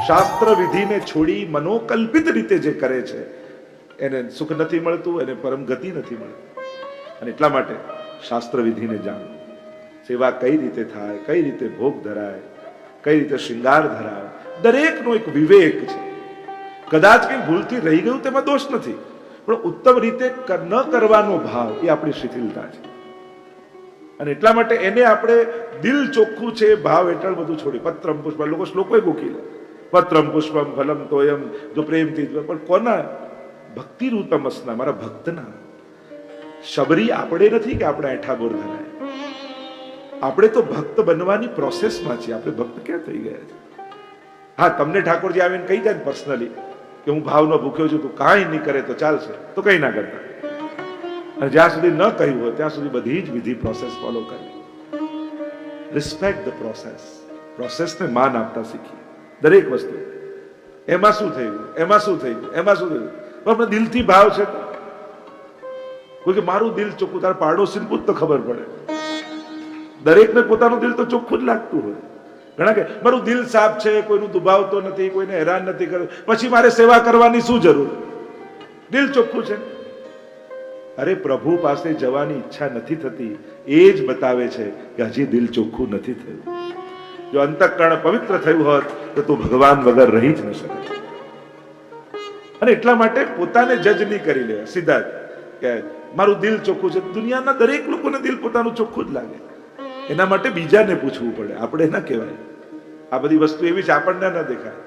શાસ્ત્ર વિધિને છોડી મનોકલ્પિત રીતે જે કરે છે એને સુખ નથી મળતું, એને પરમ ગતિ નથી મળતી. અને એટલા માટે શાસ્ત્ર વિધિને જાણવું, સેવા કઈ રીતે થાય, કઈ રીતે ભોગ ધરાય, કઈ રીતે શૃંગાર ધરાય, દરેકનો એક વિવેક છે. કદાચ કઈ ભૂલથી રહી ગયું તેમાં દોષ નથી, પણ ઉત્તમ રીતે ન કરવાનો ભાવ એ આપણી શિથિલતા છે. અને એટલા માટે એને આપણે દિલ ચોખ્ખું છે ભાવ હેઠળ બધું છોડી. પત્રમ પુષ્પમ, લોકો શ્લોકો મૂકી લે, પત્રમ પુષ્પમ ફલમ તોયમ, જો પ્રેમથી. પણ કોના? ભક્તિ રૂતમસના, મારા ભક્તના. શબરી આપણે નથી કે આપણે એઠા બોર ધરાય. આપણે તો ભક્ત બનવાની પ્રોસેસમાં છીએ. આપણે ભક્ત ક્યાં થઈ ગયા છે? હા, તમને ઠાકોરજી આવીને કહી જાય પર્સનલી કે હું ભાવનો ભૂખ્યો છું, તું કાંઈ નહીં કરે તો ચાલશે, તો કંઈ ના કરતા. અને જ્યાં સુધી ન કહ્યું હોય ત્યાં સુધી બધી જ વિધિ પ્રોસેસ ફોલો કરવી. Respect the process. પ્રોસેસને માન આપતા શીખીએ દરેક વસ્તુ. એમાં શું થઈ ગયું, એમાં શું થઈ ગયું, એમાં શું થયું, પણ આપણે દિલથી ભાવ છે. કોઈ કે મારું દિલ ચોખ્ખું, તારે પાડોશીને પૂછ તો ખબર પડે. દરેકને પોતાનું દિલ તો ચોખ્ખું જ લાગતું હોય. ઘણા કે મારું દિલ સાફ છે, કોઈનું દુભાવતો નથી, કોઈને હેરાન નથી કરતો, પછી મારે સેવા કરવાની શું જરૂર? દિલ ચોખ્ખું છે. અરે પ્રભુ પાસે જવાની ઈચ્છા નથી થતી, એ જ બતાવે છે કે હજી દિલ ચોખ્ખું નથી થયું. જો અંતઃકરણ પવિત્ર થયું હોત તો તું ભગવાન વગર રહી જ ન શકે. અને એટલા માટે પોતાને જજ નહીં કરી લે સીધા જ કે મારું દિલ ચોખ્ખું છે. દુનિયાના દરેક લોકોને દિલ પોતાનું ચોખ્ખું જ લાગે. એના માટે બીજાને પૂછવું પડે, આપણે ના કહેવાય. આ બધી વસ્તુ એવી છે, આપણને ના દેખાય.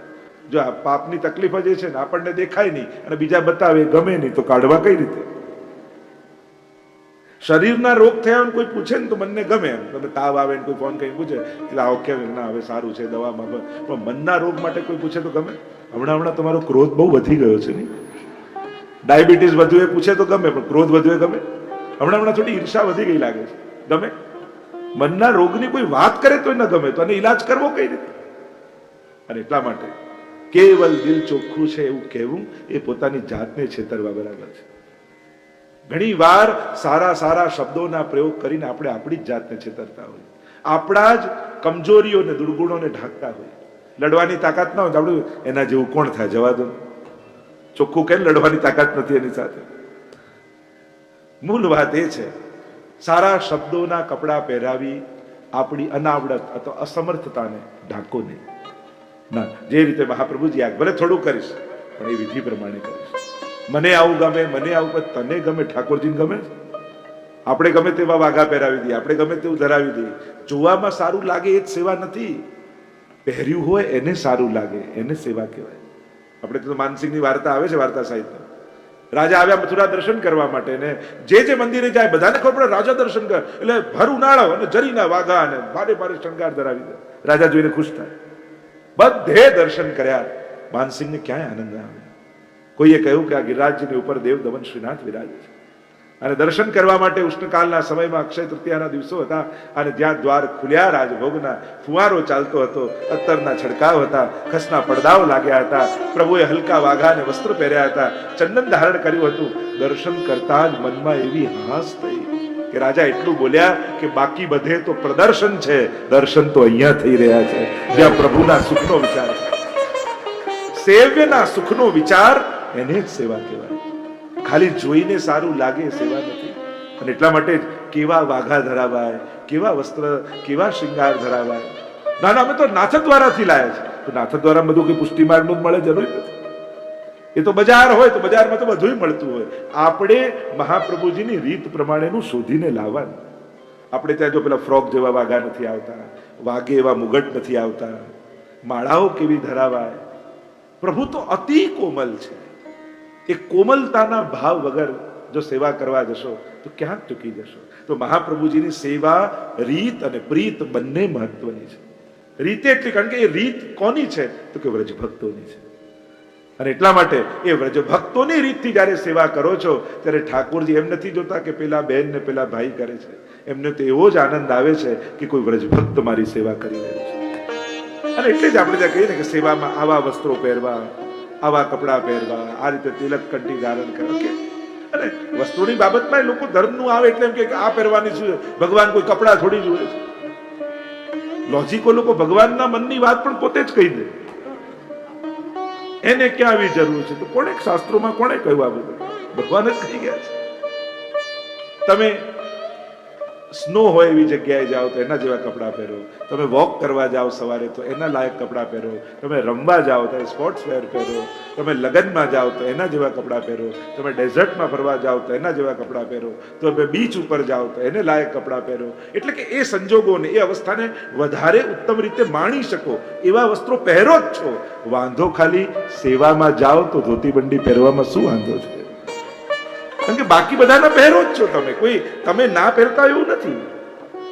જો આ પાપની તકલીફ જ એ છે ને, આપણને દેખાય નહીં અને બીજા બતાવે, ગમે નહીં તો કાઢવા કઈ રીતે? શરીરના રોગ થયા હોય કોઈ પૂછે ને તો મનને ગમે. એમ તમે તાવ આવે ને કોઈ ફોન કરીને પૂછે કે આવો કેમ, ના હવે સારું છે દવામાં, પણ મનના રોગ માટે કોઈ પૂછે તો ગમે? હમણાં તમારો ક્રોધ બહુ વધી ગયો છે ને, ડાયાબિટીસ વધુ એ પૂછે તો ગમે, પણ ક્રોધ વધુ એ ગમે? હમણાં થોડી ઈર્ષા વધી ગઈ લાગે છે, ગમે? મનના રોગની કોઈ વાત કરે તો ન ગમે, તો આને ઈલાજ કરવો કઈ રીતે? અને એટલા માટે કેવલ દિલ ચોખ્ખું છે એવું કહેવું એ પોતાની જાતને છેતરવા બરાબર છે. ઘણી વાર સારા સારા શબ્દોના પ્રયોગ કરીને આપણે આપણી જ જાતને છેતરતા હોઈએ, આપણા જ કમજોરીઓને દુર્ગુણોને ઢાંકતા હોઈએ. લડવાની તાકાત ના હોય તો આપણે એના જેવું કોણ થાય, જવા દો. ચોખ્ખું કેમ લડવાની તાકાત નથી એની સાથે? મૂળ વાત એ છે, સારા શબ્દોના કપડા પહેરાવી આપણી અનાવડત અથવા અસમર્થતાને ઢાંકો નહીં. ના, જે રીતે મહાપ્રભુજી આ ભલે થોડું કરીશ પણ એ વિધિ પ્રમાણે કરીશ. મને આવું ગમે, મને આવું, તને ગમે, ઠાકોરજીને ગમે. આપણે ગમે તેવા વાઘા પહેરાવી દઈએ, આપણે ગમે તેવું ધરાવી દઈએ, જોવામાં સારું લાગે એ જ સેવા નથી. પહેર્યું હોય એને સારું લાગે, એને સેવા કહેવાય. આપણે તો માનસિંહની વાર્તા આવે છે વાર્તા સાહિત્ય. રાજા આવ્યા મથુરા દર્શન કરવા માટે, ને જે મંદિરે જાય બધાને ખબર પડે રાજા દર્શન કર, એટલે ભર ઉનાળો અને જરીના વાઘા અને ભારે ભારે શણગાર ધરાવી દે. રાજા જોઈને ખુશ થાય. બધે દર્શન કર્યા, માનસિંહને ક્યાંય આનંદ આવે. કોઈએ કહ્યું કે આ ગિરિરાજજીની ઉપર દેવ દમન શ્રીનાથ વિરાજે છે. અને દર્શન કરવા માટે ઉષ્ણકાલના સમયમાં અક્ષય તૃતીયાના દિવસો હતા, અને જ્યાં દ્વાર ખુલ્યા રાજભોગના, ફુવારો ચાલતો હતો, અત્તરના છડકાવ હતા, ખસના પડદાઓ લાગ્યા હતા, પ્રભુએ હલકા વાઘા અને વસ્ત્ર પહેર્યા હતા, ચંદન ધારણ કર્યું હતું. દર્શન કરતા જ મનમાં એવી હાસ થઈ કે રાજા એટલું બોલ્યા કે બાકી બધે તો પ્રદર્શન છે, દર્શન તો અહીંયા થઈ રહ્યા છે, જ્યાં પ્રભુના સુખનો વિચાર છે. સેવ્યના સુખનો વિચાર એને જ સેવા કહેવાય. ખાલી જોઈને સારું લાગે સેવા નથી. અને એટલા માટે જ કેવા વાઘા ધરાવાય, કેવા વસ્ત્ર, કેવા શૃંગાર ધરાવાય. ના ના, અમે તો નાથદ્વારાથી લાયા છે. તો નાથદ્વારા બધું કઈ પુષ્ટિ માર્ગનું જ મળે, જરૂર નથી. એ તો બજાર હોય તો બજારમાં તો બધું મળતું હોય. આપણે મહાપ્રભુજીની રીત પ્રમાણેનું શોધીને લાવવાનું. આપણે ત્યાં જો પેલા ફ્રોક જેવા વાઘા નથી આવતા, વાઘે એવા મુગટ નથી આવતા, માળાઓ કેવી ધરાવાય. પ્રભુ તો અતિ કોમલ છે. એ કોમલતાના ભાવ વગર જો સેવા કરવા જશો તો ક્યાંક ચૂકી જશો. તો મહાપ્રભુજીની સેવા રીત અને પ્રીત બંને મહત્વની છે. રીત એટલી, કારણ કે એ રીત કોની છે તો કે વ્રજભક્તોની છે. અને એટલા માટે એ વ્રજભક્તોની રીતથી જયારે સેવા કરો છો ત્યારે ઠાકોરજી એમ નથી જોતા કે પેલા બેન ને પેલા ભાઈ કરે છે. એમને તો એવો જ આનંદ આવે છે કે કોઈ વ્રજભક્ત મારી સેવા કરી રહ્યું છે. અને એટલે જ આપણે ત્યાં કહીએ ને કે સેવામાં આવા વસ્ત્રો પહેરવા, આવા કપડા પહેરવા, આ રીતે તિલક કંઠી ધારણ કરવા. અને વસ્તુની બાબતમાં લોકો ધર્મનું આવે એટલે એમ કે આ પહેરવાની શું, ભગવાન કોઈ કપડા થોડી જોવે છે. લોજિકો લોકો ભગવાનના મનની વાત પણ પોતે જ કહી દે. એને ક્યાં આવી જરૂર છે? તો કોણે શાસ્ત્રોમાં કોણે કહ્યું આ બધું? ભગવાન જ કહી ગયા છે. તમે સ્નો હોય એવી જગ્યાએ જાઓ તો એના જેવા કપડાં પહેરો, તમે વોક કરવા જાઓ સવારે તો એના લાયક કપડાં પહેરો, તમે રમવા જાઓ તો સ્પોર્ટ્સ વેર પહેરો, તમે લગ્નમાં જાઓ તો એના જેવા કપડાં પહેરો, તમે ડેઝર્ટમાં ફરવા જાઓ તો એના જેવા કપડાં પહેરો, તમે બીચ ઉપર જાઓ તો એને લાયક કપડાં પહેરો. એટલે કે એ સંજોગોને, એ અવસ્થાને વધારે ઉત્તમ રીતે માણી શકો એવા વસ્ત્રો પહેરો જ છો. વાંધો ખાલી સેવામાં જાઓ તો ધોતી બંડી પહેરવામાં શું વાંધો છે? કારણ કે બાકી બધાના પહેરો જ છો તમે, કોઈ તમે ના પહેરતા એવું નથી.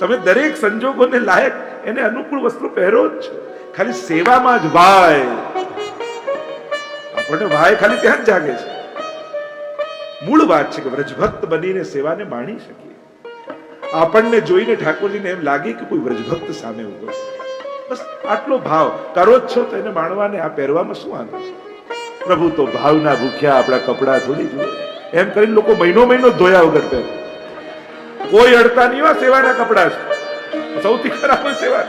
તમે દરેક સંજોગોને લાયક એને અનુકૂળ વસ્ત્રો પહેરો જ છો. ખાલી સેવામાં જ ભાઈ, આપણને ભાઈ ખાલી ત્યાં જ જાગે છે. મૂળ વાત છે કે વ્રજભક્ત બનીને સેવાને માણી શકીએ. આપણને જોઈને ઠાકોરજીને એમ લાગે કે કોઈ વ્રજભક્ત સામે ઉભો છે. બસ આટલો ભાવ કરો જ છો તો એને માણવાને આ પહેરવામાં શું વાંધો છે? પ્રભુ તો ભાવના ભૂખ્યા, આપણા કપડા થોડી જુએ. એમ કરીને લોકો મહિનો ધોયા વગર પહેરે. કોઈ અડતા નહીં હોય, સેવાના કપડા છે. સૌથી ખરાબ હોય સેવા,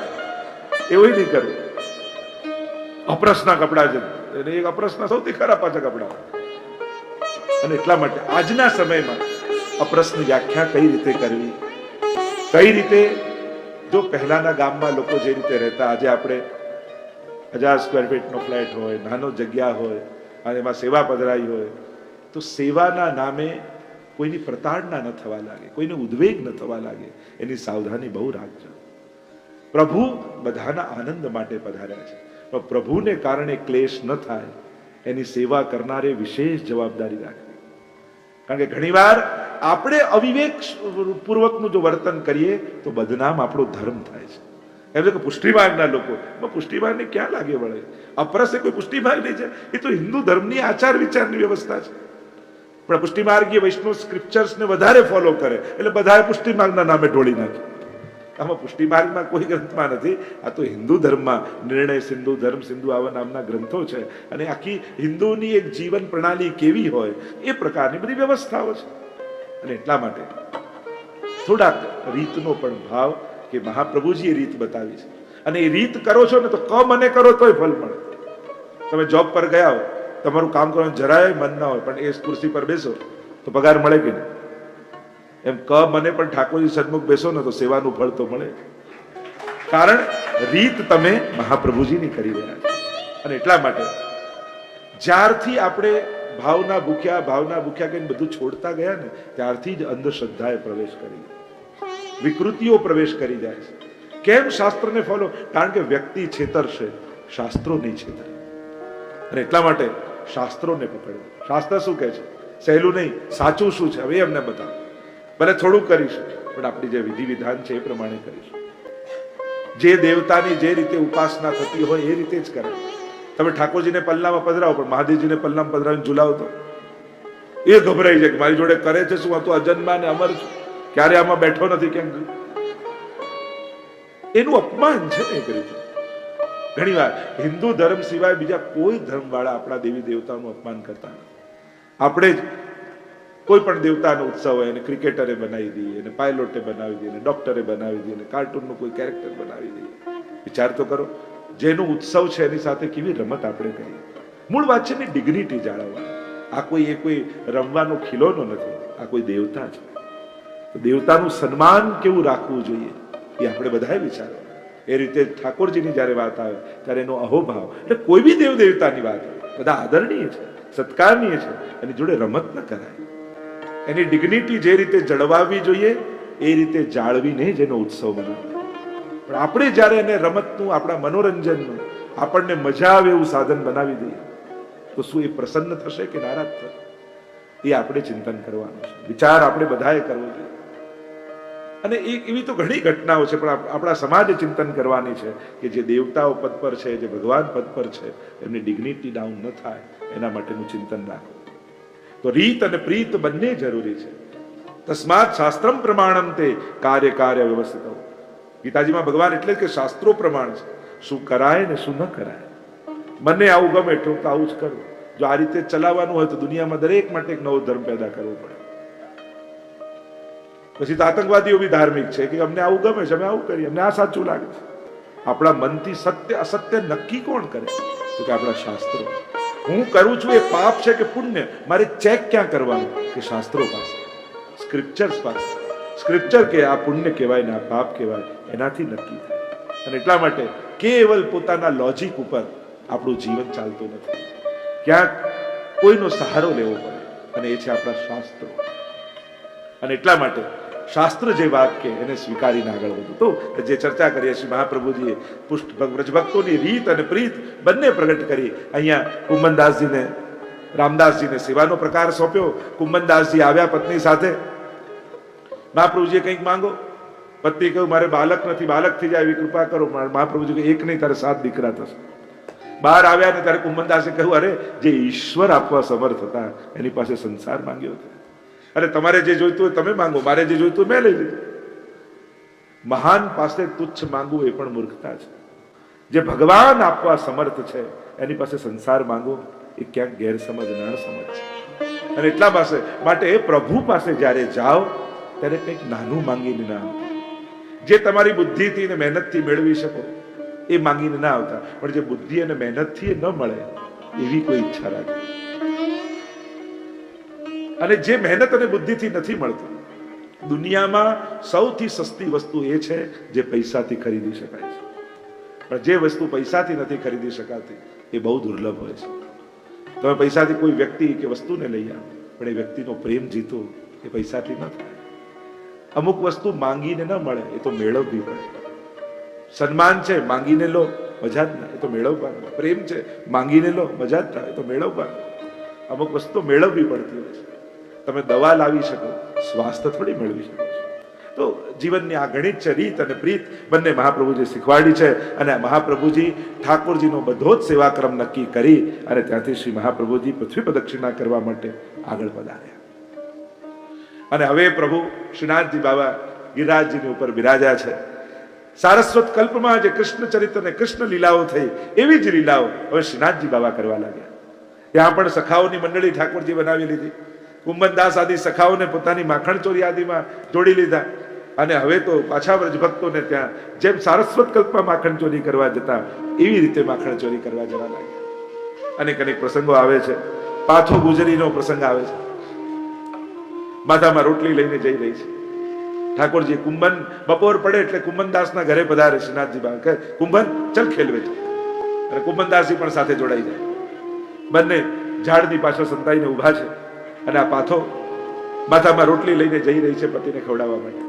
એવું નહીં કરવું. અપ્રસના કપડા છે, એક અપ્રસના સૌથી ખરાબ પાછા કપડા. અને એટલા માટે આજના સમયમાં અપ્રસની વ્યાખ્યા કઈ રીતે કરવી, કઈ રીતે, જો પહેલાના ગામમાં લોકો જે રીતે રહેતા, આજે આપણે 1000 સ્ક્વેર ફીટનો ફ્લેટ હોય, નાનો જગ્યા હોય અને એમાં સેવા પધરાઈ હોય, તો સેવાના નામે કોઈની પ્રતાડના ન થવા લાગે, કોઈને ઉદ્વેગ ન થવા લાગે, એની સાવધાની બહુ રાખજો. પ્રભુ બધાના આનંદ માટે પધાર્યા છે, પણ પ્રભુને કારણે ક્લેશ ન થાય એની સેવા કરનારે વિશેષ જવાબદારી રાખવી. કારણ કે ઘણીવાર આપણે અવિવેક પૂર્વકનું જો વર્તન કરીએ તો બદનામ આપણો ધર્મ થાય છે. એમ કે પુષ્ટિમાર્ગના લોકો, પુષ્ટિમાર્ગને ક્યાં લાગે વળે? અપરસ એ કોઈ પુષ્ટિમાર્ગ નહીં છે, એ તો હિન્દુ ધર્મની આચાર વિચારની વ્યવસ્થા છે. પણ પુષ્ટિમાર્ગીય વૈષ્ણવ સ્ક્રિપ્ચર્સને વધારે ફોલો કરે એટલે બધા પુષ્ટિમાર્ગના નામે ઢોળી નાખે. આમાં પુષ્ટિમાર્ગમાં કોઈ ગ્રંથમાં નથી, આ તો હિન્દુ ધર્મમાં નિર્ણય સિંધુ, ધર્મ સિંધુ આવા નામના ગ્રંથો છે. અને આખી હિન્દુની એક જીવન પ્રણાલી કેવી હોય એ પ્રકારની બધી વ્યવસ્થાઓ છે. અને એટલા માટે થોડાક રીતનો પણ ભાવ, કે મહાપ્રભુજીએ રીત બતાવી છે અને એ રીત કરો છો ને તો ક મને કરો તોય ફલ મળે. તમે જોબ પર ગયા હો, તમારું કામ કરવાનું જરાય મન ના હોય, પણ એ ખુરશી પર બેસો તો પગાર મળે કે નહીં? એમ ક મને પણ ઠાકોરજી સન્મુખ બેસો ને તો સેવાનું ફળ તો મળે. કારણ રીત તમે મહાપ્રભુજીની કરી રહ્યા છો. અને એટલા માટે જ્યારથી આપણે ભાવના ભૂખ્યા કહીને બધું છોડતા ગયા ને, ત્યારથી જ અંધશ્રદ્ધાએ પ્રવેશ કરી, વિકૃતિઓ પ્રવેશ કરી જાય છે. કેમ શાસ્ત્રને ફોલો? કારણ કે વ્યક્તિ છેતરશે, શાસ્ત્રો નહીં છેતરે. અને એટલા માટે શાસ્ત્રોને પકડવું. શાસ્ત્ર શું કહે છે સહેલું નહીં, સાચું શું છે હવે અમને બતાવો. ભલે થોડું કરીશું, પણ આપણી જે વિધિ વિધાન છે એ પ્રમાણે કરીશું. જે દેવતાની જે રીતે ઉપાસના થતી હોય એ રીતે જ કરે. તમે ઠાકોરજીને પલ્લામાં પધરાવો, પણ મહાદેવજીને પલ્લામાં પધરાવીને ઝુલાવો તો એ ગભરાઈ જાય કે મારી જોડે કરે છે શું, આ તો અજન્મા ને અમર છું, ક્યારે આમાં બેઠો નથી, કેમ? એનું અપમાન છે ને એક રીતે. ઘણી વાર હિન્દુ ધર્મ સિવાય બીજા કોઈ ધર્મ વાળા આપણા દેવી દેવતાનું અપમાન કરતા નથી. આપણે જ કોઈ પણ દેવતાનો ઉત્સવ હોય એને ક્રિકેટરે બનાવી દઈએ, એને પાયલોટે બનાવી દઈએ, ડોક્ટરે બનાવી દઈએ, કાર્ટૂનનું કોઈ કેરેક્ટર બનાવી દઈએ. વિચાર તો કરો, જેનો ઉત્સવ છે એની સાથે કેવી રમત આપણે કરીએ. મૂળ વાત છે ને ડિગ્નિટી જાળવવા. આ કોઈ રમવાનો ખિલોનો નથી, આ કોઈ દેવતા છે. તો દેવતાનું સન્માન કેવું રાખવું જોઈએ એ આપણે બધાએ વિચારવું. એ રીતે ઠાકોરજીની જયારે વાત આવે ત્યારે એનો અહોભાવ, એટલે કોઈ બી દેવ દેવતાની વાત આવે બધા આદરણીય છે, સત્કારનીય છે, એની જોડે રમત ન કરાય. એની ડિગ્નિટી જે રીતે જળવાવી જોઈએ એ રીતે જાળવીને જ એનો ઉત્સવ મનાવે. પણ આપણે જયારે એને રમતનું, આપણા મનોરંજનનું, આપણને મજા આવે એવું સાધન બનાવી દઈએ તો શું એ પ્રસન્ન થશે કે નારાજ થશે? એ આપણે ચિંતન કરવાનું છે, વિચાર આપણે બધાએ કરવો જોઈએ. અને એવી તો ઘણી ઘટનાઓ છે, પણ આપણા સમાજે ચિંતન કરવાની છે કે જે દેવતાઓ પદ પર છે, જે ભગવાન પદ પર છે, એમની ડિગ્નિટી ડાઉન ન થાય એના માટેનું ચિંતન રાખવું. તો રીત અને પ્રીત બંને જરૂરી છે. તસ્માત શાસ્ત્રમ પ્રમાણમ તે કાર્ય વ્યવસ્થિત. ગીતાજીમાં ભગવાન એટલે કે શાસ્ત્રો પ્રમાણ છે, શું કરાય ને શું ન કરાય. મને આવું ગમે એટલું તો આવું જ કરવું. જો આ રીતે ચલાવવાનું હોય તો દુનિયામાં દરેક માટે એક નવો ધર્મ પેદા કરવો પડે. પછી તો આતંકવાદીઓ બી ધાર્મિક છે કે અમને આવું ગમે છે, અમે આવું કરીએ, અમને આ સાચું લાગે છે. આપણા મનથી સત્ય અસત્ય નક્કી કોણ કરે? તો કે આપણા શાસ્ત્રો. હું કરું છું એ પાપ છે કે પુણ્ય, મારે ચેક ક્યાં કરવાનું? કે શાસ્ત્રો પાસે, સ્ક્રિપ્ચર્સ પાસે. સ્ક્રિપ્ચર કે આ પુણ્ય કહેવાય ને આ પાપ કહેવાય, એનાથી નક્કી થાય. અને એટલા માટે કેવલ પોતાના લોજિક ઉપર આપણું જીવન ચાલતું નથી. ક્યાંક કોઈનો સહારો લેવો પડે, અને એ છે આપણા શાસ્ત્રો. અને એટલા માટે શાસ્ત્ર જે વાત કે એને સ્વીકારીને આગળ વધવું. તો જે ચર્ચા કરીએ છીએ, મહાપ્રભુજીએ વ્રજભક્તોની રીત અને પ્રીત બંને પ્રગટ કરી. અહીંયા કુંભનદાસજીને રામદાસજીને સેવાનો પ્રકાર સોંપ્યો. કુંભનદાસજી આવ્યા પત્ની સાથે. મહાપ્રભુજીએ કંઈક માંગો. પત્ની કહ્યું મારે બાલક નથી, બાલક થઈ જાય એવી કૃપા કરો. મહાપ્રભુજી કહે એક નહીં તારે 7 દીકરા થશે. બહાર આવ્યા ને ત્યારે કુંભનદાસે કહ્યું અરે જે ઈશ્વર આપવા સમર્થ હતા એની પાસે સંસાર માંગ્યો હતો. અરે તમારે જે જોઈતું હોય તમે માંગો, મારે જે જોઈતું મેં લઈ લીધું. મહાન પાસે તુચ્છ માંગવું એ પણ મૂર્ખતા છે. જે ભગવાન આપવા સમર્થ છે એની પાસે સંસાર માંગવો એ ક્યાંક ગેરસમજ ન સમજ છે. અને એટલા પાસે માટે પ્રભુ પાસે જ્યારે જાઓ ત્યારે કંઈક નાનું માંગીને ના આવતા. જે તમારી બુદ્ધિથી ને મહેનતથી મેળવી શકો એ માંગીને ના આવતા. પણ જે બુદ્ધિ અને મહેનતથી ન મળે એવી કોઈ ઈચ્છા રાખે. અને જે મહેનત અને બુદ્ધિથી નથી મળતું, દુનિયામાં સૌથી સસ્તી વસ્તુ એ છે જે પૈસાથી ખરીદી શકાય છે. પણ જે વસ્તુ પૈસાથી નથી ખરીદી શકાતી એ બહુ દુર્લભ હોય છે. તમે પૈસાથી કોઈ વ્યક્તિ કે વસ્તુને લઈ આવો, પણ એ વ્યક્તિનો પ્રેમ જીતો એ પૈસાથી ન થાય. અમુક વસ્તુ માંગીને ન મળે એ તો મેળવવી પડે. સન્માન છે માંગીને લો મજા જ ના, એ તો મેળવવાનું. પ્રેમ છે માંગીને લો મજા જ ના, એ તો મેળવવાનું. અમુક વસ્તુ મેળવવી પડતી હોય છે. તમે દવા લાવી શકો, સ્વાસ્થ્ય થોડી મેળવી શકો છો. તો જીવનની આ ગણિત છે, રીત અને પ્રીત બંને મહાપ્રભુજી શીખવાડી છે. અને મહાપ્રભુજી ઠાકોરજીનો બધો જ સેવાક્રમ નક્કી કરી અને ત્યાંથી શ્રી મહાપ્રભુજી પૃથ્વી પ્રદક્ષિણા કરવા માટે આગળ વધાર્યા. અને હવે પ્રભુ શ્રીનાથજી બાબા ગિરિરાજજીની ઉપર બિરાજ્યા છે. સારસ્વત કલ્પમાં જે કૃષ્ણ ચરિત્ર અને કૃષ્ણ લીલાઓ થઈ એવી જ લીલાઓ હવે શ્રીનાથજી બાબા કરવા લાગ્યા. ત્યાં પણ સખાઓની મંડળી ઠાકોરજી બનાવી લીધી. કુંભનદાસ આદિ સખાઓને પોતાની માખણ ચોરી આદિમાં જોડી લીધા. અને હવે તો પાછા વ્રજભક્તોને ત્યાં જેમ સારસ્વત કલ્પમાં માખણ ચોરી કરવા જતા એવી રીતે માખણ ચોરી કરવા જવા લાગ્યા. અનેક અનેક પ્રસંગો આવે છે. પાથો ગુજરીનો પ્રસંગ આવે છે. માથામાં રોટલી લઈને જઈ રહી છે. ઠાકોરજી કુંભન બપોર પડે એટલે કુંભનદાસના ઘરે પધારે. શ્રીનાથજી બાબા કહે કુંભન ચલ ખેલવે છે. અને કુંભનદાસજી પણ સાથે જોડાઈ જાય. બંને ઝાડની પાછળ સંતાઈને ઉભા છે. અને આ પાથો માથામાં રોટલી લઈને જઈ રહી છે પતિને ખવડાવવા માટે.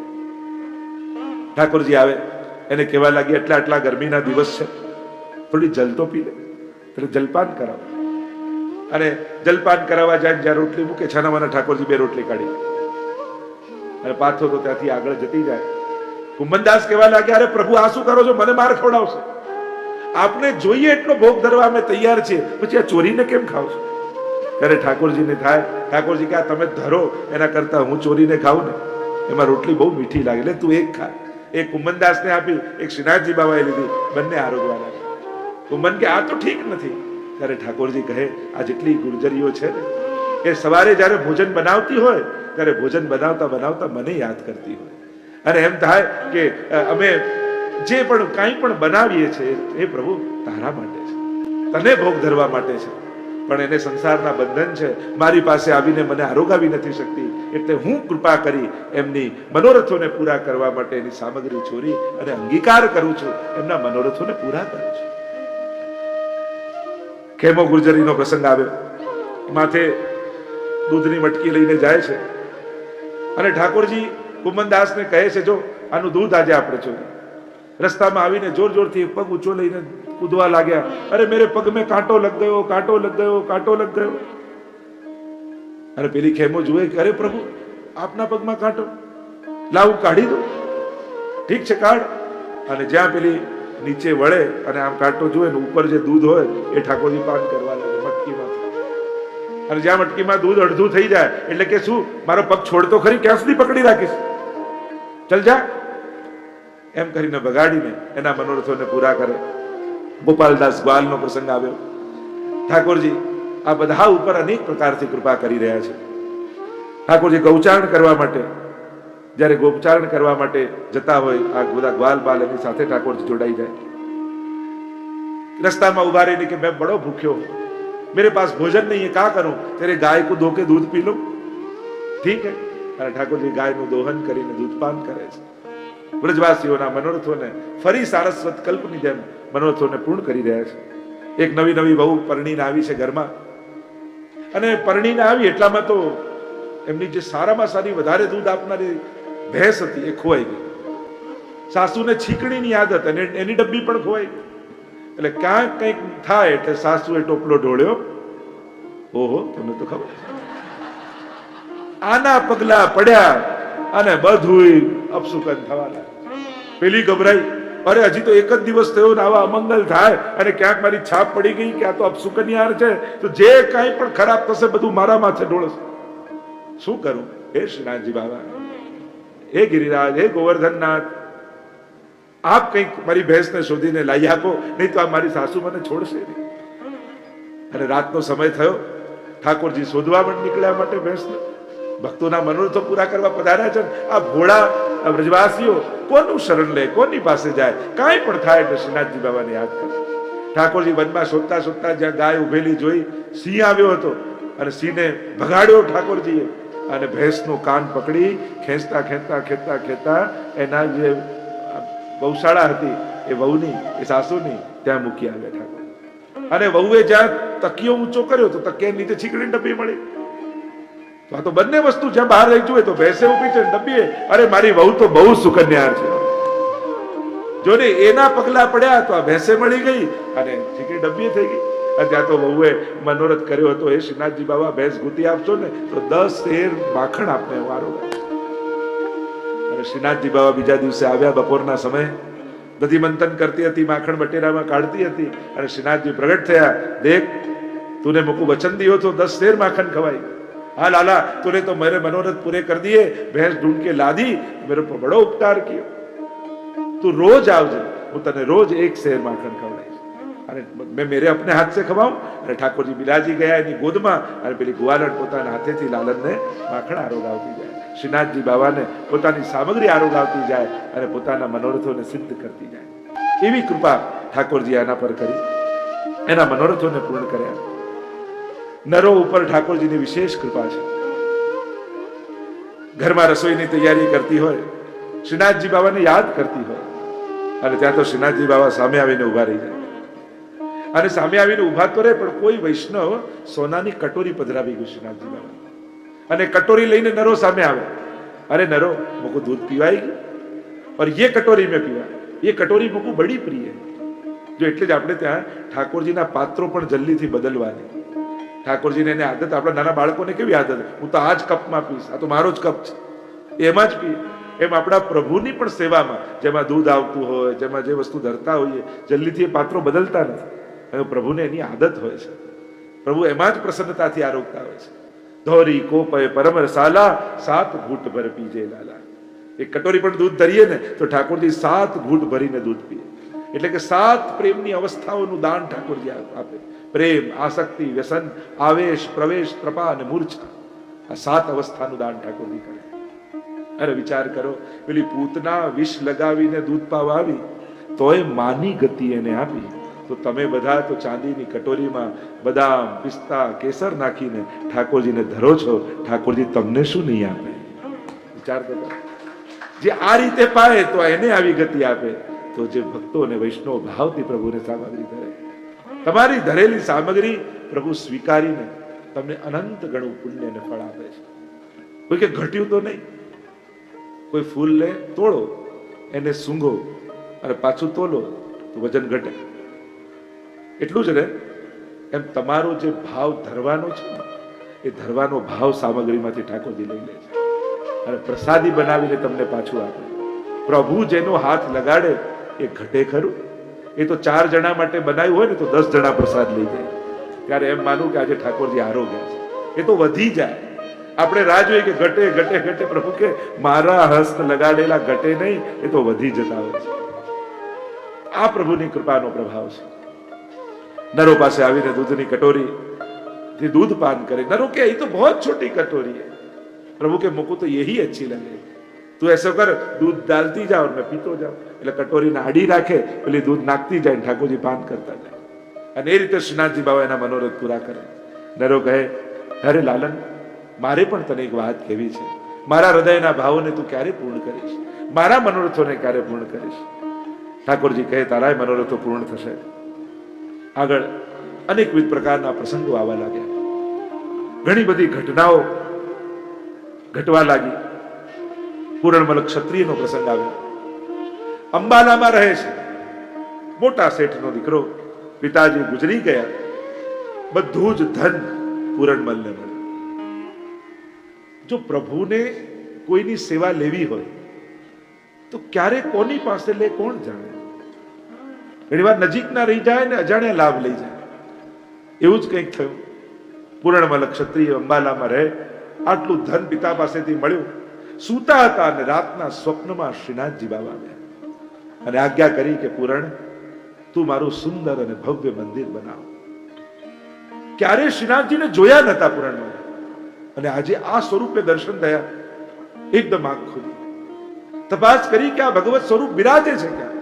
ઠાકોરજી આવે એને કહેવા લાગી એટલા આટલા ગરમીના દિવસ છે, થોડી જલ તો પી લે, એટલે જલપાન કરાવો. અને જલપાન કરાવવા જાય જ્યાં રોટલી મૂકે છાનામાના ઠાકોરજી 2 રોટલી કાઢી અને પાથો તો ત્યાંથી આગળ જતી જાય. કુંભનદાસ કહેવા લાગ્યા અરે પ્રભુ આ શું કરો છો, મને માર ખવડાવશો. આપને જોઈએ એટલો ભોગ ધરવા અમે તૈયાર છીએ, પછી આ ચોરીને કેમ ખાવ છો? ત્યારે ઠાકોરજીને થાય, ઠાકોરજી કે તમે ધરો એના કરતા હું ચોરીને ખાઉં ને એમાં રોટલી બહુ મીઠી લાગે, એટલે તું એક ખા. એક કુંભનદાસને આપી, એક શ્રીનાથજી બાબાએ લીધી. બંને આરોગવા લાગ્યા. કુંભન કે આ તો ઠીક નથી. ત્યારે ઠાકોરજી કહે આ જેટલી ગુર્જરીઓ છે ને એ સવારે જ્યારે ભોજન બનાવતી હોય ત્યારે ભોજન બનાવતા બનાવતા મને યાદ કરતી હોય. અને એમ થાય કે અમે જે પણ કાંઈ પણ બનાવીએ છીએ એ પ્રભુ તારા માટે છે, તને ભોગ ધરવા માટે છે. પણ એને સંસારના બંધન છે, મારી પાસે આવીને મને આરોગાવી નથી શકતી, એટલે હું કૃપા કરી એમની મનોરથોને પૂરા કરવા માટે એની સામગ્રી ચોરી અને અંગીકાર કરું છું, એમના મનોરથોને પૂરા કરું છું. ખેમો ગુર્જરીનો પ્રસંગ આવ્યો. માથે દૂધની મટકી લઈને જાય છે અને ઠાકોરજી કુંભનદાસને કહે છે જો આનું દૂધ આજે આપણે ચોરી. રસ્તામાં આવીને જોર જોરથી પગ ઊંચો લઈને કૂદવા લાગ્યા. અરે મેરે પગ મેં કાંટો લગ ગયો, કાંટો લગ ગયો, કાંટો લગ ગયો. અને પેલી ખેમો જુએ કે અરે પ્રભુ આપના પગમાં કાંટો, લાવ કાઢી દો. ઠીક છે કાઢ. અને જ્યાં પેલી નીચે વળે અને આમ કાંટો જુએ ને ઉપર જે દૂધ હોય એ ઠાકોરજી પાન કરવા લાગે મટકીમાંથી. અને જ્યાં મટકીમાં દૂધ અડધું થઈ જાય એટલે કે શું મારો પગ છોડતો ખરી, ક્યાં સુધી પકડી રાખીશ, ચલ જા. એમ કરીને બગાડીને એના મનોરથોને પૂરા કરે. ગોપાલદાસ ગ્વાલનો પ્રસંગ આવ્યો. ઠાકોરજી આ બધા ઉપર અનેક પ્રકારથી કૃપા કરી રહ્યા છે. ઠાકોરજી ગૌચારણ કરવા માટે જ્યારે ગોપચારણ કરવા માટે જતા હોય આ બધા ગ્વાલ બાલ એની સાથે ઠાકોરજી જોડાઈ જાય. રસ્તામાં ઉભા રહીને કે મેં બડો ભૂખ્યો, मेरे पास भोजन नहीं है, क्या करूं? तेरे गाय को धो के दूध पी लो, ठीक है. અને ઠાકોરજી ગાયનું દોહન કરીને દૂધપાન કરે છે. વ્રજવાસીઓના મનોરથોને ફરી સારસ્વત કલ્પની જેમ મનોરથોને પૂર્ણ કરી રહ્યા છે. એક નવી નવી વહુ પરણીને આવી છે ઘરમાં, અને પરણીને આવી એટલામાં તો એમની જે સારામાં સારી વધારે દૂધ આપનારી ભેંસ હતી એ ખોવાઈ ગઈ. સાસુને છીકણીની આદત, અને એની ડબ્બી પણ ખોવાઈ ગઈ. એટલે ક્યાંક કંઈક થાય એટલે સાસુએ ટોપલો ઢોળ્યો. ઓહો, તમને તો ખબર છે. આના પગલા પડ્યા અને બધું અપસુકન થવા લાગ્યું. પેલી ગભરાઈ, અરે હજી તો એક જ દિવસ થયો ને આવા અમંગલ થાય, અને ક્યાંક મારી છાપ પડી ગઈ કે આ તો અપસુકનિયાર છે, તો જે કાંઈ પણ ખરાબ થશે બધું મારા માથે ઢોળશે. શું કરું? હે શ્રીનાથજી બાબા, હે ગિરિરાજ, હે ગોવર્ધનનાથ, આપ કંઈક મારી ભેંસને શોધીને લાવી આપો, નહીં તો આ મારી સાસુ મને છોડશે નહીં. અને રાતનો સમય થયો. ઠાકોરજી શોધવા પણ નીકળ્યા માટે ભેંસને. ભક્તોના મનોરથો પૂરા કરવા પધાર્યા છે. આ ભોળા વ્રજવાસીઓ કોનું શરણ લે, કોની પાસે જાય? કાંઈ પણ થાય એટલે શ્રીનાથજી બાબાને યાદ કરે. ઠાકોરજી વનમાં શોધતા શોધતા જ્યાં ગાય ઉભેલી જોઈ, સિંહ આવ્યો હતો, અને સિંહને ભગાડ્યો ઠાકોરજીએ, અને ભેંસનું કાન પકડી ખેંચતા ખેંચતા ખેંચતા ખેંચતા એના જે ગૌશાળા હતી એ વહુની, એ સાસુની, ત્યાં મૂકી આવ્યા ઠાકોર. અને વહુએ જ્યાં તકિયો ઊંચો કર્યો તો તકિયા નીચે છીકડીની ડબ્બી મળી. તો આ તો બંને વસ્તુ જ્યાં બહાર રહી જોઈએ, તો ભેંસે ઊભી છે, ડબ્બીએ. અરે મારી વહુ તો બહુ સુકન્યાર છે. જો ને એના પગલા પડ્યા તો આ ભેંસે મળી ગઈ અને છીકડી ડબ્બી થઈ ગઈ. અને ત્યાં તો વહુએ મનોરથ કર્યો હતો, એ શ્રીનાથજી બાબા ભેંસ ગૂંથી આપશો ને તો 10 શેર માખણ આપને વારો. અને શ્રીનાથજી બાબા બીજા દિવસે આવ્યા. બપોરના સમયે દધી મંથન કરતી હતી, માખણ બટેરામાં કાઢતી હતી, અને શ્રીનાથજી પ્રગટ થયા. દેખ, तूने मुझको वचन दियो तो 10 शेर माखन खवाई. हाँ लाला, तूने तो मेरे मनोरथ पूरे कर दिए, भैंस ढूंढ के ला दी, मेरे पर बड़ो उपकार किया. तू रोज आवजे, હું તને રોજ 1 શેર માખણ ખવડાવીશ. અને મેં મેરે અપને હાથ સે ખવાઉં. અને ઠાકોરજી બિરાજી ગયા એની ગોદમાં, અને પેલી ગુવાલણ પોતાના હાથેથી લાલનને માખણ આરોગાવતી જાય. શ્રીનાથજી બાબાને પોતાની સામગ્રી આરોગાવતી જાય અને પોતાના મનોરથોને સિદ્ધ કરતી જાય. એવી કૃપા ઠાકોરજી આના પર કરી, એના મનોરથોને પૂર્ણ કર્યા. નરો ઉપર ઠાકોરજીની વિશેષ કૃપા છે. ઘરમાં રસોઈની તૈયારી કરતી હોય, શ્રીનાથજી બાબાને યાદ કરતી હોય, અને ત્યાં તો શ્રીનાથજી બાબા સામે આવીને ઉભા રહી જાય. અને સામે આવીને ઉભા તો રહે, પણ કોઈ વૈષ્ણવ સોનાની કટોરી પધરાવી ગયું શ્રીનાથજી બાબા, અને કટોરી લઈને નરો સામે આવે. અરે નરો, मुझको दूध पिवाएगी? और ये कटोरी में पीवा. ये कटोरी मुझको बड़ी प्रिय है. જો એટલે જ આપણે ત્યાં ઠાકોરજીના પાત્રો પણ જલ્દીથી બદલવાની. ઠાકોરજીને એની આદત, આપણા નાના બાળકોને કેવી આદત, હું તો આ જ કપમાં પીશ, આ તો મારો જ કપ છે, એમાં જ પીએ. એમ આપણા પ્રભુની પણ સેવામાં, જેમાં દૂધ આવતું હોય, જેમાં જે વસ્તુ ધરતા હોઈએ, જલ્દીથી એ પાત્રો બદલતા નથી. પ્રભુને એની આદત હોય છે. પ્રભુ એમાં જ પ્રસન્નતાથી આરોગતા હોય છે. ધોરી કોપય પરમ રસાલા, 7 ઘૂંટ ભર પીજે લાલા. એક કટોરી પણ દૂધ ધરીએ ને તો ઠાકોરજી 7 ઘૂંટ ભરીને દૂધ પીએ. એટલે કે 7 પ્રેમની અવસ્થાઓનું દાન ઠાકોરજી આપે. પ્રેમ, આસક્તિ, વ્યસન, આવેશ, પ્રવેશ, ત્રપા અને મૂર્છા, આ 7 અવસ્થાનું દાન ઠાકોરજી કરે. અરે વિચાર કરો, પેલી પૂતના વિષ લગાવીને દૂધ પાવા આવી, તોય માની ગતિ એને આપી. તો તમે બધા તો ચાંદીની કટોરીમાં બદામ, પિસ્તા, કેસર નાખીને ઠાકોરજીને ધરો છો, ઠાકોરજી તમને શું નહીં આપે? વિચાર કરો. જે આ રીતે પાય તો એને આવી ગતિ આપે, તો જે ભક્તો અને વૈષ્ણવ ભાવથી પ્રભુને સામગ્રી ધરે, તમારી ધરેલી સામગ્રી પ્રભુ સ્વીકારીને તમને અનંત ગણું પુણ્ય અને ફળ આપે છે. કોઈ કે ઘટ્યું તો નહીં. કોઈ ફૂલ લે, તોડો, એને સૂંઘો અને પાછું તોલો તો વજન ઘટે. એટલું જ ને, એમ તમારો જે ભાવ ધરવાનો છે ને, એ ધરવાનો ભાવ સામગ્રીમાંથી ઠાકોરજી લઈ લે છે અને પ્રસાદી બનાવીને તમને પાછું આપે. પ્રભુ જેનો હાથ લગાડે એ ઘટે ખરું? એ તો 4 જણા માટે બનાવ્યું હોય ને તો 10 જણા પ્રસાદ લઈ જાય. ત્યારે એમ માનું કે આજે ઠાકોરજી આરોગ્ય છે, એ તો વધી જાય. આપણે રાહ જોઈએ કે ઘટે ઘટે ઘટે. પ્રભુ કે મારા હસ્ત લગાડેલા ઘટે નહીં, એ તો વધી જતા હોય છે. આ પ્રભુની કૃપાનો પ્રભાવ છે. નરો પાસે આવીને દૂધની કટોરી થી દૂધ પાન કરે. નરો કે ये तो बहुत छोटी कटोरी है. प्रभु के मुझको तो यही अच्छी लगे, तू ऐसा कर, दूध डालती जा और मैं पीतो जाऊं. એટલે કટોરીને આડી રાખે, પેલી દૂધ નાખતી જાય, ઠાકોરજી પાન કરતા જાય. અને એ રીતે શ્રીનાથજી બાબા એના મનોરથ પૂરા કરે. નરો કહે, અરે લાલન, મારે પણ તને એક વાત કહેવી છે. મારા હૃદયના ભાવોને તું ક્યારે પૂર્ણ કરીશ? મારા મનોરથોને ક્યારે પૂર્ણ કરીશ? ઠાકોરજી કહે, તારા મનોરથો પૂર્ણ થશે. આગળ અનેકવિધ પ્રકારના પ્રસંગો આવવા લાગ્યા. ઘણી બધી ઘટનાઓ ઘટવા લાગી. પૂરણમલ ક્ષત્રિયનો પ્રસંગ આવ્યો. અંબાલામાં રહે છે, મોટા શેઠનો દીકરો. પિતાજી ગુજરી ગયા, બધું જ ધન પૂરણમલને મળ્યું. જો પ્રભુને કોઈની સેવા લેવી હોય તો ક્યારે કોની પાસે લે કોણ જાણે. ઘણી વાર નજીકના રહી જાય ને અજાણ્યા લાભ લઈ જાય. એવું જ કંઈક થયું. પૂરણમલ ક્ષત્રિય અંબાલામાં રહે, આટલું ધન પિતા પાસેથી મળ્યું. સૂતા હતા અને રાતના સ્વપ્નમાં શ્રીનાથજી બાબા આવ્યા અને આજ્ઞા કરી કે પૂરણ, તું મારું સુંદર અને ભવ્ય મંદિર બનાવ. ક્યારે શ્રીનાથજીને જોયા નતા પૂરણમલ, અને આજે આ સ્વરૂપે દર્શન થયા. એકદમ આંખ ખુલી, તપાસ કરી કે આ ભગવત સ્વરૂપ બિરાજે છે ક્યાં,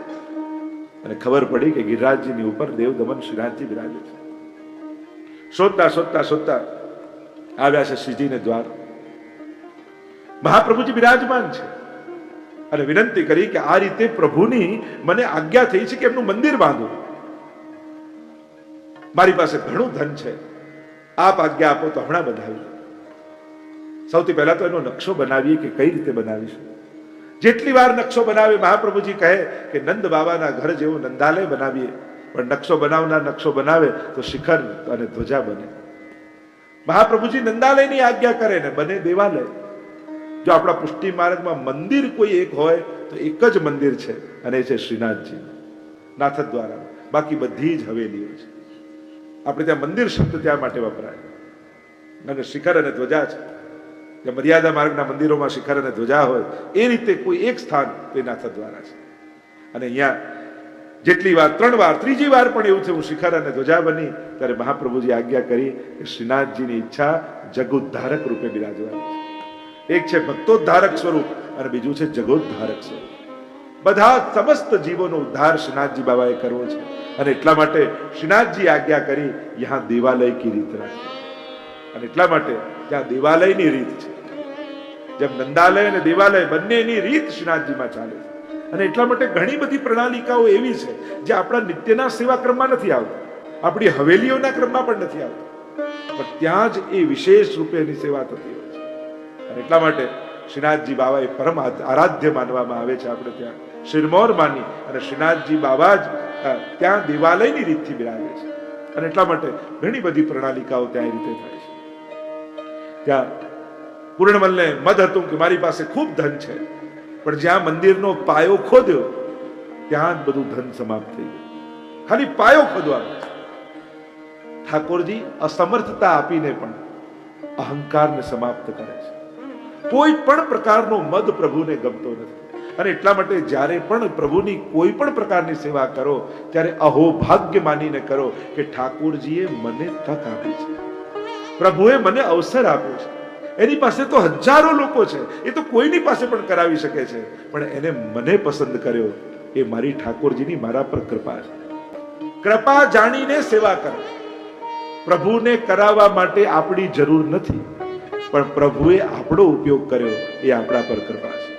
અને ખબર પડી કે ગિરિરાજજીની ઉપર દેવ દમન શ્રીનાથજી બિરાજે છે. શોધતા શોધતા શોધતા આવ્યા છે શ્રીજીને દ્વાર. મહાપ્રભુજી બિરાજમાન છે અને વિનંતી કરી કે આ રીતે પ્રભુની મને આજ્ઞા થઈ છે કે એમનું મંદિર બાંધો. મારી પાસે ઘણું ધન છે, આપ આજ્ઞા આપો તો હમણાં બનાવી. સૌથી પહેલા તો એનો નકશો બનાવીએ કે કઈ રીતે બનાવીશું. જેટલી વાર નકશો બનાવે, મહાપ્રભુજી કહે કે નંદ બાબાના ઘર જેવો નંદાલય બનાવીએ, પણ નકશો બનાવનાર નકશો બનાવે તો શિખર અને ધ્વજા બને. મહાપ્રભુજી નંદાલયની આજ્ઞા કરે ને બને દેવાલય. જો આપણા પુષ્ટિ માર્ગમાં મંદિર કોઈ એક હોય તો એક જ મંદિર છે, અને એ છે શ્રીનાથજી નાથદ્વારા. બાકી બધી જ હવેલીઓ છે. આપણે ત્યાં મંદિર શબ્દ ત્યાં માટે વપરાય, અને શિખર અને ધ્વજા છે. ત્યાં મર્યાદા માર્ગના મંદિરોમાં શિખર અને ધ્વજા હોય, એ રીતે કોઈ એક સ્થાન તે નાથદ્વારા છે. અને અહીંયા જેટલી વાર, 3 વાર, ત્રીજી વાર પણ એવું થયું શિખર અને ધ્વજા બની, ત્યારે મહાપ્રભુજી આજ્ઞા કરી કે શ્રીનાથજીની ઈચ્છા જગોદ્ધારક રૂપે બિરાજવાની છે. એક છે ભક્તોદ્ધારક સ્વરૂપ અને બીજું છે જગોદ્ધારક સ્વરૂપ. બધા સમસ્ત જીવોનો ઉદ્ધાર શ્રીનાથજી બાબાએ કરવો છે, અને એટલા માટે શ્રીનાથજી આજ્ઞા કરી યહાં દેવાલય કી રીત રાખી. અને એટલા માટે ત્યાં દેવાલયની રીત છે. જેમ નંદાલય અને દેવાલય બંનેની રીત શ્રીનાથજીમાં ચાલે છે. અને એટલા માટે ઘણી બધી પ્રણાલિકાઓ એવી છે જે આપણા નિત્યના સેવા ક્રમમાં નથી આવતી, આપણી હવેલીઓના ક્રમમાં પણ નથી આવતી, પણ ત્યાં જ એ વિશેષ રૂપે એની સેવા થતી હોય છે. અને એટલા માટે શ્રીનાથજી બાબા એ પરમ આરાધ્ય માનવામાં આવે છે. આપણે ત્યાં શિરમોર માની અને શ્રીનાથજી બાબા જ ત્યાં દેવાલયની રીતથી બિરાજે છે. અને એટલા માટે ઘણી બધી પ્રણાલિકાઓ ત્યાં એ રીતે થાય છે. ત્યાં પૂર્ણમલને મદ હતું કે મારી પાસે ખૂબ ધન છે, પણ જ્યાં મંદિરનો પાયો ખોદ્યો ત્યાં જ બધું ધન સમાપ્ત થઈ ગયું. ખાલી પાયો ખોદવાનો છે. ઠાકોરજી અસમર્થતા આપીને પણ અહંકારને સમાપ્ત કરે છે. કોઈ પણ પ્રકારનો મદ પ્રભુને ગમતો નથી. અને એટલા માટે જ્યારે પણ પ્રભુની કોઈ પણ પ્રકારની સેવા કરો ત્યારે અહોભાગ્ય માનીને કરો કે ઠાકોરજીએ મને તક આપી છે, પ્રભુએ મને અવસર આપ્યો છે. એની પાસે તો હજારો લોકો છે, એ તો કોઈની પાસે પણ કરાવી શકે છે, પણ એને મને પસંદ કર્યો. એ મારી ઠાકોરજીની મારા પર કૃપા છે. કૃપા જાણીને સેવા કરો. પ્રભુને કરાવવા માટે આપણી જરૂર નથી, પણ પ્રભુએ આપણો ઉપયોગ કર્યો એ આપણા પર કૃપા છે.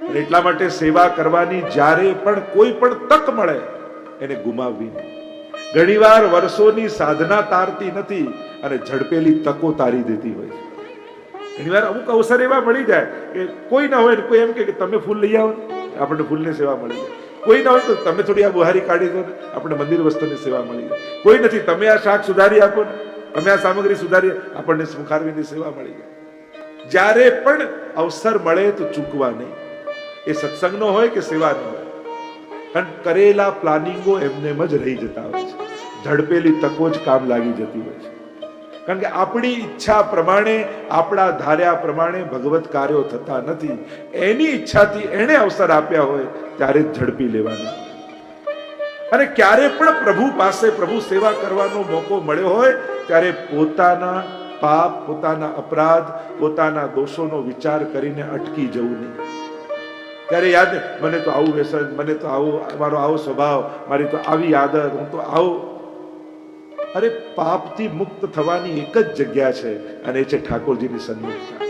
અને એટલા માટે સેવા કરવાની જ્યારે પણ કોઈ પણ તક મળે એને ગુમાવવી નહીં. ઘણીવાર વર્ષોની સાધના તારતી નથી અને ઝડપેલી તકો તારી દેતી હોય છે. ઘણીવાર અમુક અવસર એવા મળી જાય કે કોઈ ના હોય, કોઈ એમ કે તમે ફૂલ લઈ આવો, આપણને ફૂલની સેવા મળી જાય. કોઈ ના હોય તો તમે થોડી આ બુહારી કાઢી દો ને, આપણે મંદિર વસ્તુની સેવા મળી જાય. કોઈ નથી, તમે આ શાક સુધારી આપો ને, તમે આ સામગ્રી સુધારી, આપણને સુખારવીની સેવા મળી જાય. જ્યારે પણ અવસર મળે તો ચૂકવા નહીં. એ સત્સંગનો હોય કે સેવાનો હોય, કારણ કરેલા પ્લાનિંગો એમને જ રહી જતા હોય છે. ઝડપેલી તકો જ કામ લાગી જતી હોય છે. કારણ કે આપણી ઈચ્છા પ્રમાણે, આપણા ધાર્યા પ્રમાણે ભગવત કાર્યો થતા નથી. એની ઈચ્છાથી એને અવસર આપ્યા હોય ત્યારે ઝડપી લેવાના. અને ક્યારે પણ પ્રભુ પાસે પ્રભુ સેવા કરવાનો મોકો મળ્યો હોય ત્યારે પોતાના પાપ, પોતાના અપરાધ, પોતાના દોષોનો વિચાર કરીને અટકી જવું નહીં. ત્યારે યાદ, મને તો આવું વ્યસન, મને તો આવો, મારો આવો સ્વભાવ, મારી તો આવી આદત, હું તો આવો. અરે પાપથી મુક્ત થવાની એક જ જગ્યા છે અને એ છે ઠાકોરજીની સન્મુખતા.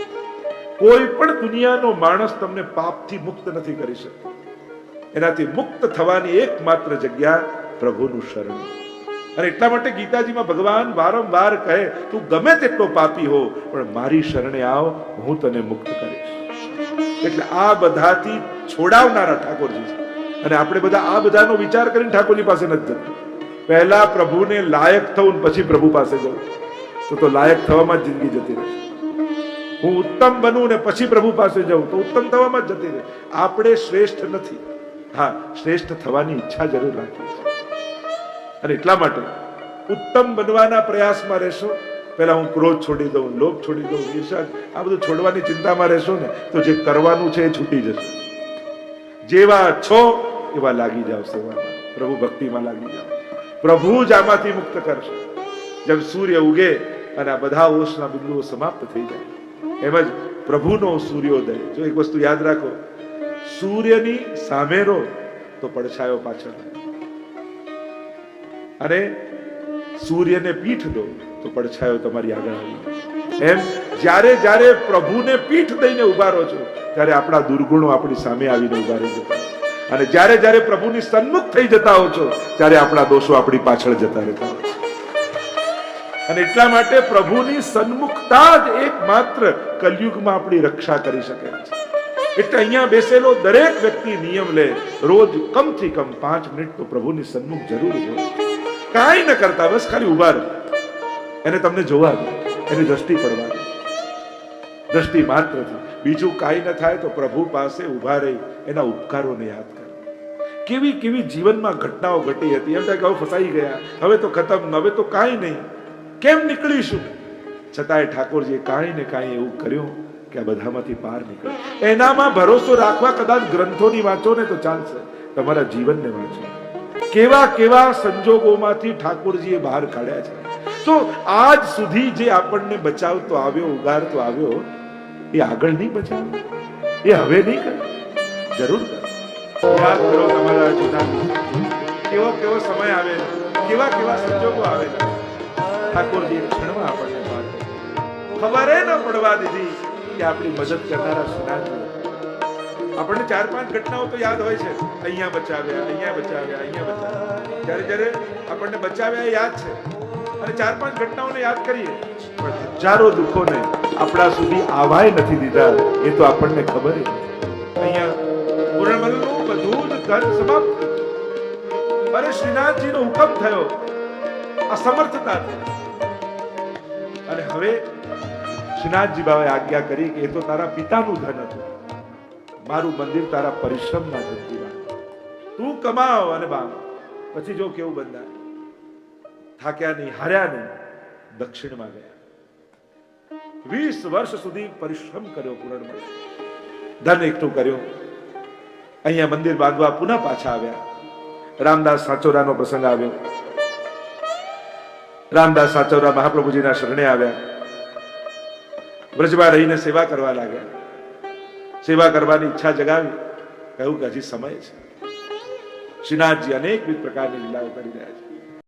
કોઈ પણ દુનિયાનો માણસ તમને પાપથી મુક્ત નથી કરી શકતો. એનાથી મુક્ત થવાની એકમાત્ર જગ્યા પ્રભુનું શરણ. અને એટલા માટે ગીતાજીમાં ભગવાન વારંવાર કહે, તું ગમે તેટલો પાપી હો પણ મારી શરણે આવ, હું તને મુક્ત કરીશ. એટલે આ બધાથી છોડાવનારા ઠાકોરજી છે. અને આપણે બધા આ બધાનો વિચાર કરીને ઠાકોરજી પાસે નથી જતા. પહેલા પ્રભુને લાયક થવું પછી પ્રભુ પાસે જવું, તો લાયક થવામાં જ જિંદગી જતી રહેશે. હું ઉત્તમ બનું ને પછી પ્રભુ પાસે જવું તો ઉત્તમ થવામાં જ જતી રહે. આપણે શ્રેષ્ઠ નથી, હા શ્રેષ્ઠ થવાની ઈચ્છા જરૂર રાખીએ છીએ. અને એટલા માટે ઉત્તમ બનવાના પ્રયાસમાં રહેશો. પહેલા હું ક્રોધ છોડી દઉં, લોભ છોડી દઉં, ઈર્ષા, આ બધું છોડવાની ચિંતામાં રહેશો ને તો જે કરવાનું છે એ છૂટી જશે. જેવા છો એવા લાગી જાવ સેવામાં, પ્રભુ ભક્તિમાં લાગી જાવ. પ્રભુ જ આમાંથી મુક્ત કરશે. જેમ સૂર્ય ઉગે અને આ બધા ઓશના બિંદુઓ સમાપ્ત થઈ જાય, એમ જ પ્રભુનો સૂર્યોદય. જો એક વસ્તુ યાદ રાખો, સૂર્યની સામે રહો તો પડછાયો પાછળ, અને સૂર્યને પીઠ દો તો પડછાયો તમારી આગળ આવી. એમ જ્યારે જ્યારે પ્રભુને પીઠ દઈને ઉભા રહો છો ત્યારે આપણા દુર્ગુણો આપણી સામે આવીને ઉભા રહી જતા, અને જ્યારે જ્યારે પ્રભુની સન્મુખ થઈ જતા હો છો ત્યારે આપણા દોષો આપણી પાછળ જતા રહેતા હોય છે. અને એટલા માટે પ્રભુની સન્મુખતા જ એકમાત્ર કલયુગમાં આપણી રક્ષા કરી શકે છે. એટલે અહીંયા બેસેલો દરેક વ્યક્તિ નિયમ લે, રોજ કમથી કમ 5 મિનિટ તો પ્રભુની સન્મુખ જરૂર હોય. કાંઈ ન કરતા, બસ ખાલી ઉભા રહો, એને તમને જોવા દો, એની દ્રષ્ટિ પડવા દો, દ્રષ્ટિ માત્રથી. બીજું કાંઈ ન થાય તો પ્રભુ પાસે ઉભા રહી એના ઉપકારોને યાદ કરો. કેવી કેવી જીવનમાં ઘટનાઓ ઘટી હતી, એમ થાય કે હવે ફસાઈ ગયા, હવે તો ખતમ, હવે તો કાંઈ નહીં, કેમ નીકળીશું? છતાંય ઠાકોરજીએ કાંઈ ને કાંઈ એવું કર્યું કે આ બધામાંથી પાર નીકળે. એનામાં ભરોસો રાખવા કદાચ ગ્રંથોની વાંચો ને તો ચાલશે, તમારા જીવનને વાંચો. કેવા કેવા સંજોગોમાંથી ઠાકોરજીએ બહાર કાઢ્યા છે. તો આજ સુધી જે આપણને બચાવતો આવ્યો, ઉગારતો આવ્યો, એ આગળ નહીં બચાવે, એ હવે નહીં કરે, જરૂર કરે. યાદ કરો તમારા જૂના કેવો કેવો સમય આવે, કેવા કેવા સંજોગો આવેલા. ઠાકોરજી ક્ષણમાં આપણને બહાર ખબર ન પડવા દીધી કે આપણી મદદ કરનારા શ્રીનાથજી. આપણને 4-5 ઘટનાઓ તો યાદ હોય છે, અહીંયા બચાવ્યા, અહીંયા બચાવ્યા, અહીંયા બચાવ્યા. જ્યારે જ્યારે આપણને બચાવ્યા યાદ છે, અને 4-5 ઘટનાઓને યાદ કરીએ, પણ હજારો દુઃખોને આપણા સુધી આવાય નથી દીધા, એ તો આપણને ખબર જ નથી. અહીંયા પૂર્ણમલનું બધું જ ધન સમાપ્ત થયું. અરે શ્રીનાથજીનો હુકમ થયો, અસમર્થતા થઈ, અને હવે શ્રીનાથજી બાબાએ આજ્ઞા કરી કે એ તો તારા પિતાનું ધન હતું, મારું મંદિર તારા પરિશ્રમના ધનથી બાંધ, તું કમાવ અને બાંધ. પછી જો કેવું બંધાય, થાક્યા નહીં, હાર્યા નહીં, દક્ષિણમાં ગયા. 20 વર્ષ સુધી પરિશ્રમ કર્યો પૂર્ણમલ, ધન એકઠું કર્યું, અહીંયા મંદિર બાંધવા પુનઃ પાછા આવ્યા. રામદાસ સાચોરાનો પ્રસંગ આવ્યો. રામદાસ સાચોરા મહાપ્રભુજીના શરણે આવ્યા, બ્રજમાં રહીને સેવા કરવા લાગ્યા. સેવા કરવાની ઈચ્છા જગાવી, કહ્યું કે હજી સમય છે. શ્રીનાથજી અનેકવિધ પ્રકારની લીલાઓ કરી રહ્યા છે.